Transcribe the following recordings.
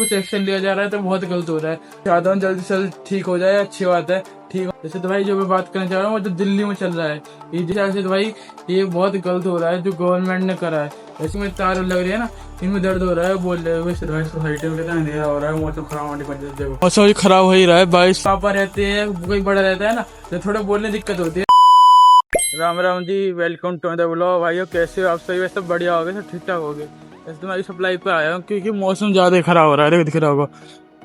कुछ एक्शन लिया जा रहा है तो बहुत गलत हो रहा है। चाहता हूँ जल्दी से जल्दी ठीक हो जाए, अच्छी बात है। ठीक जैसे तो भाई जो मैं बात करना चाह रहा हूँ वो तो दिल्ली में चल रहा है ये जैसे तो भाई ये बहुत गलत हो रहा है जो गवर्नमेंट ने करा है। ऐसे में तार लग रही है ना, इनमें दर्द हो रहा है। बोल रहे हो सोसाइटी में कितना अंधेरा हो रहा है, मौसम खराब होने की वजह से। मौसम खराब हो ही रहा है, बारिश पापा रहते हैं, कोई बड़ा रहता है ना तो थोड़ा बोलने दिक्कत होती है। Ram Ram ji, welcome to the blog. भाइयों कैसे हो आप सभी? वैसे बढ़िया हो गए, सब ठीक ठाक हो गए। वैसे तुम्हारी सप्लाई पे आया हूँ क्योंकि मौसम ज्यादा ही खराब हो रहा है। देखो दिख रहा होगा,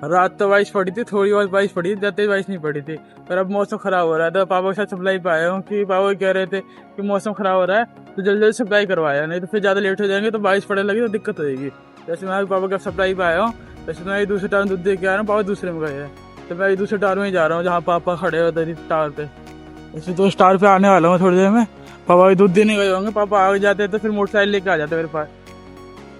रात तो बारिश पड़ी थी, थोड़ी बहुत बारिश पड़ी थी, ज्यादा बारिश नहीं पड़ी थी। पर अब मौसम खराब हो रहा है तो पापा के साथ सप्लाई पे आया हूँ कि पापा कह रहे थे कि मौसम खराब हो रहा है तो जल्दी जल्दी सप्लाई करवाया, नहीं तो फिर ज्यादा लेट हो जाएंगे तो बारिश पड़ने लगी तो दिक्कत होगी। जैसे मैं पापा के सप्लाई पे आया हूँ, वैसे मैं दूसरे टावर दूध दे के आ रहा हूँ, पापा दूसरे में गए हैं तो मैं दूसरे टावर में ही जा रहा हूँ जहाँ पापा खड़े हो उधर टावर पे। वैसे तो स्टार पे आने वाला हूँ थोड़ी देर में। पापा भी दूध देने गए होंगे, पापा आगे जाते तो फिर मोटरसाइकिल लेके आ जाते मेरे पास।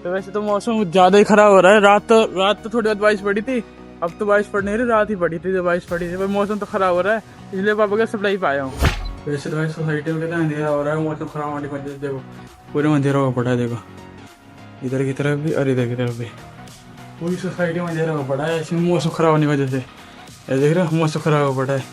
तो वैसे तो मौसम ज्यादा ही खराब हो रहा है। रात तो थोड़ी बहुत बारिश पड़ी थी, अब तो बारिश पड़ नहीं रही, रात ही पड़ी थी जो बारिश पड़ी थी। पर मौसम तो खराब हो रहा है इसलिए पापा के सप्लाई पे आया हूँ। वैसे तो भाई सोसाइटी में कितना अंधेरा हो रहा है, मौसम खराब होने की वजह से। देखो पूरे में अंधेरा हो पड़ा है, देखो इधर की तरफ भी और इधर की तरफ भी पूरी सोसाइटी में अंधेरा हो पड़ा है इसमें मौसम खराब होने की वजह से। ये देख रहे हो मौसम खराब हो पड़ा है,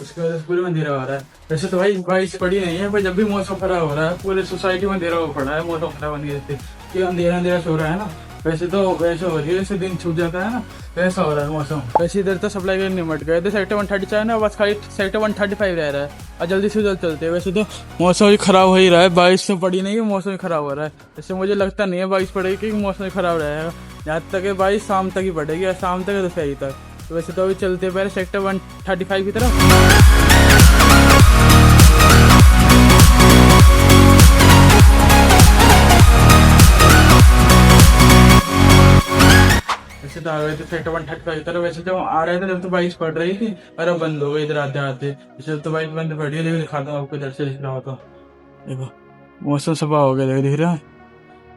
उसकी वजह से पूरे में अंधेरा हो रहा है। वैसे तो भाई बारिश पड़ी नहीं है, पर जब भी मौसम खराब हो रहा है पूरे सोसाइटी में अंधेरा हो पड़ा है मौसम खराब होने की वजह से। कि अंधेरा अंधेरा सो रहा है ना, वैसे तो वैसे हो रही है, जैसे दिन छूट जाता है ना वैसा हो रहा है मौसम। वैसे इधर तो सप्लाई के निमट गए थे, सेक्टर 137 ना, बस खाली सेक्टर 135 रह रहा है और जल्दी से जल्द चलते हैं। वैसे तो मौसम ही खराब हो ही रहा है, बारिश तो पड़ी नहीं है, मौसम ही खराब हो रहा है। वैसे मुझे लगता नहीं है बारिश पड़ेगी क्योंकि मौसम ही खराब रहेगा। यहाँ तक है बारिश शाम तक ही पड़ेगी और शाम तक दोपहरी तक। तो वैसे तो अभी चलते पहले सेक्टर 135 की तरफ। वैसे तो आ गए थे सेक्टर 135 की तरफ। वैसे जब आ रहे थे जब तो बारिश पड़ रही थी और अब बंद हो गई इधर आते आते। वैसे तो बारिश बंद पड़ी है, देखो दिखाता हूँ आपको इधर से दिख रहा हो तो। देखो मौसम सफा हो गया, देखो दिख रहा है।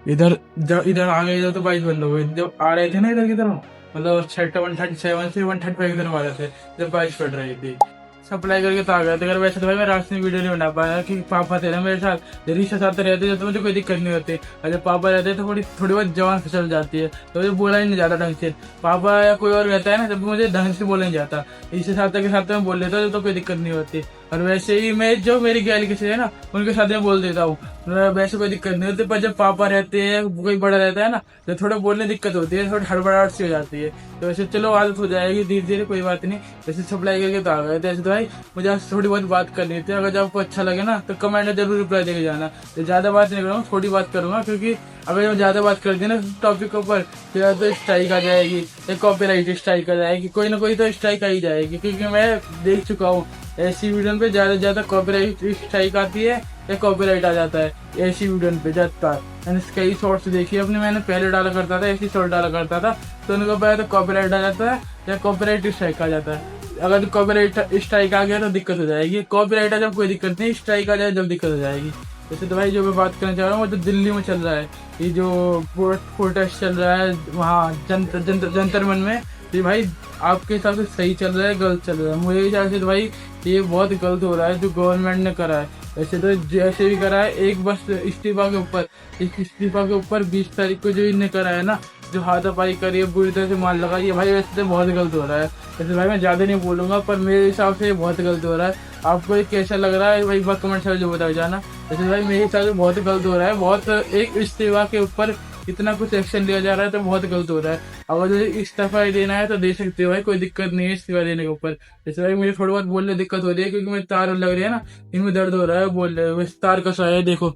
इधर जब इधर आ गए इधर तो बारिश बंद हो गई। जब आ रहे थे ना इधर की तरफ, मतलब सेक्टर 137 से 135 की तरफ आ रहे थे जब बारिश पड़ रही थी, सप्लाई करके तो आ गए थे। अगर वैसे तो भाई मैं रास्ते में वीडियो नहीं बना पाया कि पापा थे ना मेरे साथ, ऋषि साथ रहते तो मुझे कोई दिक्कत नहीं होती। और जब पापा रहते तो थोड़ी थोड़ी बहुत जवान फिसल जाती है तो मुझे बोला ही नहीं जाता ढंग से। पापा या कोई और रहता है ना जब मुझे ढंग से बोला नहीं जाता, इससे साथ के साथ मैं बोल लेता हूँ तो कोई दिक्कत नहीं होती। और वैसे ही मैं जो मेरी गैल किसी है ना उनके साथ में बोल देता हूँ, वैसे कोई दिक्कत नहीं होती। पर जब पापा रहते हैं, कोई बड़ा रहता है ना तो थोड़ा बोलने दिक्कत होती है, थोड़ी हड़बड़ाहट सी हो जाती है। तो वैसे चलो आदत हो जाएगी धीरे धीरे, कोई बात नहीं। वैसे सप्लाई करके तो आ गए थे। ऐसे तो भाई मुझे आपसे थोड़ी बहुत बात करनी थी, अगर जब आपको अच्छा लगे ना तो कमेंट में जरूर रिप्लाई देके जाना। तो ज्यादा बात नहीं करूँगा, थोड़ी बात करूंगा क्योंकि अगर मैं ज्यादा बात कर दी ना टॉपिक के ऊपर फिर तो स्ट्राइक आ जाएगी, एक कॉपीराइट स्ट्राइक आ जाएगी, कोई ना कोई तो स्ट्राइक आ ही जाएगी। क्योंकि मैं देख चुका हूँ ऐसी वीडियो पे ज्यादा से ज्यादा कॉपीराइट स्ट्राइक आती है या कॉपीराइट आ जाता है ऐसी वीडियो पे ज्यादातर। मैंने कई शॉर्ट्स देखी अपने, मैंने पहले डाला करता था ऐसी शॉर्ट डाला करता था तो उनको पहले तो कॉपीराइट आ जाता है या कॉपीराइट स्ट्राइक आ जाता है। अगर कॉपीराइट स्ट्राइक आ गया तो दिक्कत हो जाएगी, कॉपीराइट आ जाए कोई दिक्कत नहीं, स्ट्राइक आ जाए जब दिक्कत हो जाएगी। वैसे तो भाई जो मैं बात करना चाह रहा हूँ वो तो दिल्ली में चल रहा है ये जो प्रोटेस्ट चल रहा है वहाँ जंतर मन में। ये भाई आपके हिसाब से सही चल रहा है गलत चल रहा है? मुझे हिसाब से तो भाई ये बहुत गलत हो रहा है जो गवर्नमेंट ने करा है। वैसे तो जैसे भी करा है, एक बस इस्तीफा के ऊपर, इस इस्तीफा के ऊपर 20 तारीख को जो इनने करा है ना, जो हाथापाई करी है, बुरी तरह से मार लगाई है, भाई वैसे तो बहुत गलत हो रहा है। वैसे भाई मैं ज़्यादा नहीं बोलूँगा पर मेरे हिसाब से बहुत गलत हो रहा है। आपको ये कैसा लग रहा है भाई बात कमेंट से जो बता जाना। वैसे भाई मेरे हिसाब से बहुत गलत हो रहा है, बहुत एक इस्तीफा के ऊपर इतना कुछ एक्शन लिया जा रहा है तो बहुत गलत हो रहा है। अगर इस्तीफा देना है तो दे सकते हो भाई, कोई दिक्कत नहीं है इस्तीफा देने के ऊपर। जैसे भाई मुझे थोड़ी बहुत बोलने दिक्कत हो रही है क्योंकि मेरे तार लग रही है ना, इनमें दर्द हो रहा है बोल रहे हो। तार कसा है देखो,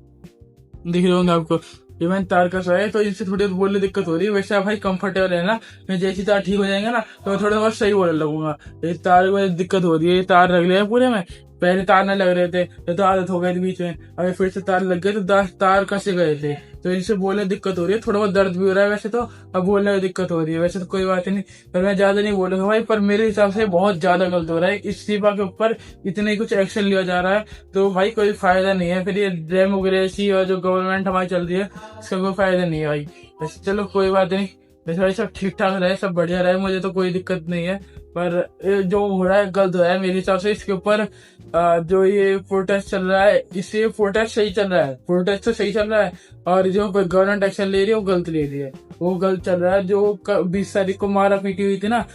दिख रहे होंगे आपको, ये मैंने तार कसा है तो इनसे थोड़ी बहुत बोलने दिक्कत हो रही है। वैसे आप भाई कंफर्टेबल है ना, मैं जैसी तार ठीक हो जाएंगे ना तो मैं थोड़ा बहुत सही बोलने लगूंगा। ये तार में दिक्कत हो रही है, तार लग रहे हैं पूरे में, पहले तार न लग रहे थे तो आदत हो गई थी बीच में, अभी फिर से तार लग गए तो तार कसे गए थे तो इनसे बोलने दिक्कत हो रही है, थोड़ा बहुत दर्द भी हो रहा है वैसे तो, अब बोलने में दिक्कत हो रही है। वैसे तो कोई बात नहीं, पर मैं ज्यादा नहीं बोलूंगा भाई, पर मेरे हिसाब से बहुत ज्यादा गलत हो रहा है। इस्तीफा के ऊपर इतने ही कुछ एक्शन लिया जा रहा है तो भाई कोई फायदा नहीं है। फिर ये डेमोक्रेसी और जो गवर्नमेंट हमारी चल रही है इसका कोई फायदा नहीं है भाई। वैसे चलो कोई बात नहीं, वैसे भाई सब ठीक ठाक रहे, सब बढ़िया रहे, मुझे तो कोई दिक्कत नहीं है। पर ये जो हो रहा है गलत हो रहा है मेरे हिसाब से। इसके ऊपर जो ये प्रोटेस्ट चल रहा है, इससे प्रोटेस्ट सही चल रहा है, प्रोटेस्ट तो सही चल रहा है, और जो गवर्नमेंट एक्शन ले रही है वो गलत ले रही है, वो गलत चल रहा है। जो 20 तारीख को मारा पीटी हुई थी ना,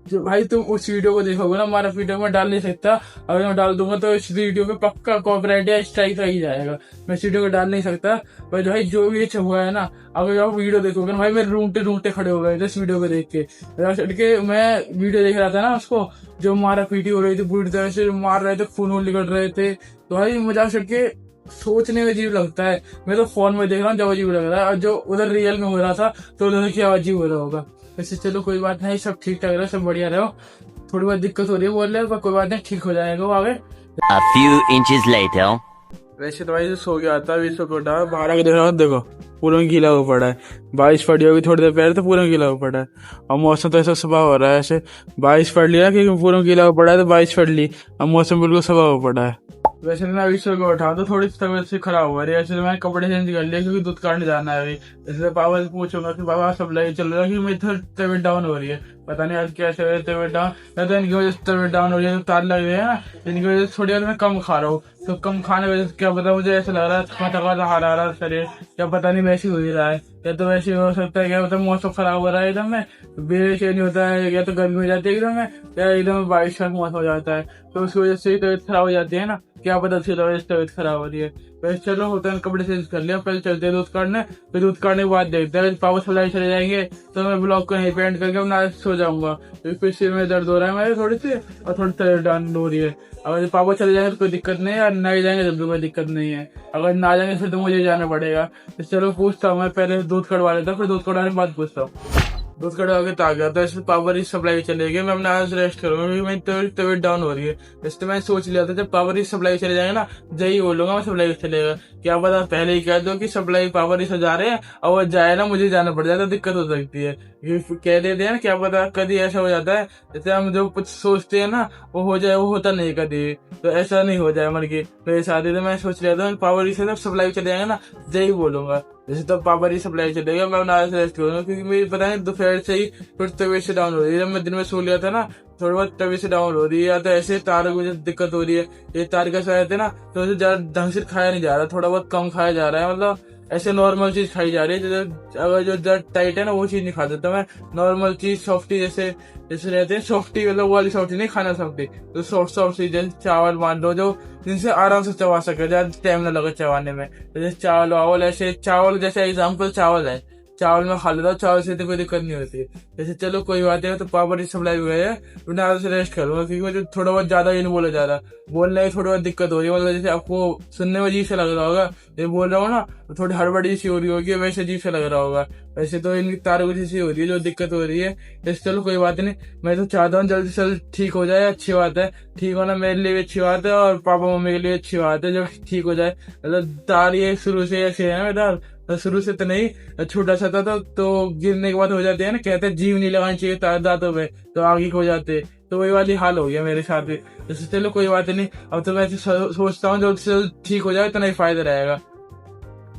जो भाई तुम उस वीडियो को देखोगे ना, मारा वीडियो में डाल नहीं सकता, अगर मैं डाल दूंगा तो इस वीडियो पे पक्का कॉपीराइट या स्ट्राइक रह ही जाएगा, मैं इस वीडियो को डाल नहीं सकता। पर जो भाई जो भी ये हुआ है ना, अगर आप वीडियो देखोगे ना भाई, मेरे रूंगटे रूंगटे खड़े हो गए थे इस वीडियो को देख के मैं वीडियो देख रहा था ना, उसको जो मारा पीटी हो रही थी, पूरी तरह से मार रहे थे, खून निकल रहे थे, तो भाई मजाक छट के सोचने में अजीब लगता है। मैं तो फोन में देख रहा हूँ जब अजीब लग रहा है, और जो उधर रियल में हो रहा था तो उधर क्या अजीब हो रहा होगा। वैसे चलो कोई बात नहीं, सब ठीक ठाक रहा, सब बढ़िया रहो। थोड़ी बहुत दिक्कत हो रही है बोल रहे, पर कोई बात नहीं, ठीक हो जाएगा वो आगे। A few inches later. वैसे तो भाई सो गया था, अभी सो के उठा, बाहर आके देख रहा हूँ, देखो पूरा गीला हुआ पड़ा है, बारिश पड़ी होगी थोड़ी देर पहले तो पूरा गीला हुआ पड़ा है, और मौसम तो ऐसा सुबह हो रहा है, ऐसे बारिश पड़ लिया कि पूरा गीला हुआ पड़ा है, तो बारिश पड़ ली, अब मौसम बिल्कुल सुबह हुआ पड़ा है। वैसे मैं अभी सो के उठा तो थोड़ी सी तबीयत से खराब हुआ रही है, ऐसे मैं कपड़े चेंज कर लिए क्योंकि दूध काटने जाना है अभी। इसलिए पापा से पूछूंगा कि पापा सब लाइव चल रहा है कि मेरी थोड़ी तबीयत डाउन हो रही है, पता नहीं आज क्या चल रहा है तबीयत डाउन, या तो इनकी वजह से तबीयत डाउन हो रही है, तो तार लग रही है ना, इनकी वजह से थोड़ी देर मैं कम खा रहा हूँ, तो कम खाने की वजह से क्या पता मुझे ऐसा लग रहा है थका थका हारा रहा शरीर, या पता नहीं वैसे हो ही रहा है, या तो वैसे हो सकता है, क्या पता मौसम खराब हो रहा है एकदम में, बेरे चेंज होता है, या तो गर्मी हो जाती है एकदम में, या एकदम बारिश का मौसम हो जाता है, तो उसकी वजह से तबीयत खराब हो जाती है ना, क्या पता उसकी वजह से तबीयत खराब हो रही है। वैसे चलो होता है, कपड़े चेंज कर लिया, पहले चलते हैं दूध काटने, फिर दूध काटने के बाद देखते हैं, पापा सप्लाई चले जाएंगे तो मैं ब्लॉग को यहीं पे एंड करके अपना सो जाऊंगा, क्योंकि फिर सिर में दर्द हो रहा है मेरे थोड़ी सी, और थोड़ी तबीयत डाउन हो रही है। अगर पापा चले जाएंगे तो कोई दिक्कत नहीं है, और नहीं जाएंगे तब भी कोई दिक्कत नहीं है, अगर ना जाएंगे फिर तो मुझे जाना पड़ेगा। तो चलो पूछता हूँ, मैं पहले दूध कटवा लेता हूँ, फिर दूध कटवाने के बाद पूछता हूँ। दूध कटवा के आ गया था, इसमें पावर सप्लाई चले गए, मैं अपना आज रेस्ट करूंगा क्योंकि मेरी तबीयत डाउन हो रही है। इसलिए मैं सोच लिया था जब पावर सप्लाई चले जाएगा ना, जय बोलूंगा मैं सप्लाई चलेगा, क्या पता पहले ही कह दो कि सप्लाई पावर से जा रहे हैं, और वो जाए ना मुझे जाना पड़ जाता है, दिक्कत हो सकती है, कह देते हैं ना, क्या पता कभी ऐसा हो जाता है, जैसे हम जो कुछ सोचते हैं ना वो हो जाए, वो होता नहीं कभी, तो ऐसा नहीं हो जाए मर के मेरे साथ ही। तो मैं सोच लिया था पावर से जब सप्लाई चले जाएगा ना, जय बोलूंगा, जैसे तो पापा ही सप्लाई चलेगा, मैं अपना रेस्ट करूंगा, क्योंकि मेरी पता है दोपहर से ही थोड़ी तबीयत से डाउन हो रही है, जब मैं दिन में सो लिया था ना थोड़ी बहुत तबीयत से डाउन हो रही है, या तो ऐसे तार की मुझे दिक्कत हो रही है, ये तार का शायद है ना, तो उसे ज्यादा ढंग से खाया नहीं जा रहा, थोड़ा बहुत कम खाया जा रहा है, मतलब ऐसे नॉर्मल चीज खाई जा रही है, जैसे अगर जो ज्यादा टाइट है ना वो चीज नहीं खाता, तो मैं नॉर्मल चीज सॉफ्टी जैसे जैसे रहते हैं सॉफ्टी, मतलब वो वाली सॉफ्टी नहीं खाना, सॉफ्टी तो सॉफ्ट सॉफ्ट चीज जैसे चावल मान लो, जो जिनसे आराम से चबा सके, ज्यादा टाइम ना लगे चबाने में, जैसे चावल वावल, ऐसे चावल जैसे एग्जाम्पल चावल है, चावल में खा लेता हूँ, चावल से तो कोई दिक्कत नहीं होती। जैसे चलो कोई बात नहीं, तो पापा की सप्लाई हो गई है, मैं आज से रेस्ट करूंगा, क्योंकि मुझे थोड़ा बहुत ज्यादा ही नहीं बोला जा रहा, बोलने में थोड़ी बहुत दिक्कत हो रही है, मतलब जैसे आपको सुनने में अजीब से लग रहा होगा, ये बोल रहा हूँ ना तो थोड़ी हड़बड़ी सी हो रही होगी, वैसे अजीब से लग रहा होगा, वैसे तो इनकी तारों की सी हो रही है जो दिक्कत हो रही है। जैसे चलो कोई बात नहीं, मैं तो चाहता हूँ जल्दी से जल्दी ठीक हो जाए, अच्छी बात है, ठीक होना मेरे लिए भी अच्छी बात है, और पापा मम्मी के लिए अच्छी बात है जब ठीक हो जाए, मतलब तार ये शुरू से ऐसे है ना, तार तो शुरू से तो नहीं, छोटा सा था तो गिरने के बाद हो जाते हैं ना, कहते हैं जीव नहीं लगानी चाहिए दांतों पे, तो आगे हो जाते, तो वही वाली हाल हो गया मेरे साथ भी। जैसे चलो कोई बात नहीं, अब तो मैं सोचता हूँ जल्द से जल्द ठीक हो जाए उतना ही फायदा रहेगा,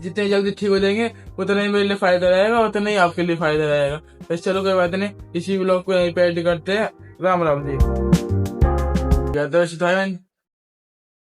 जितने जल्दी ठीक हो जाएंगे उतना ही मेरे लिए फायदा रहेगा, उतना ही आपके लिए फायदा रहेगा। बस चलो कोई बात नहीं, इसी ब्लॉग को यहीं पे एड करते हैं, राम राम जी। तो वैसे तो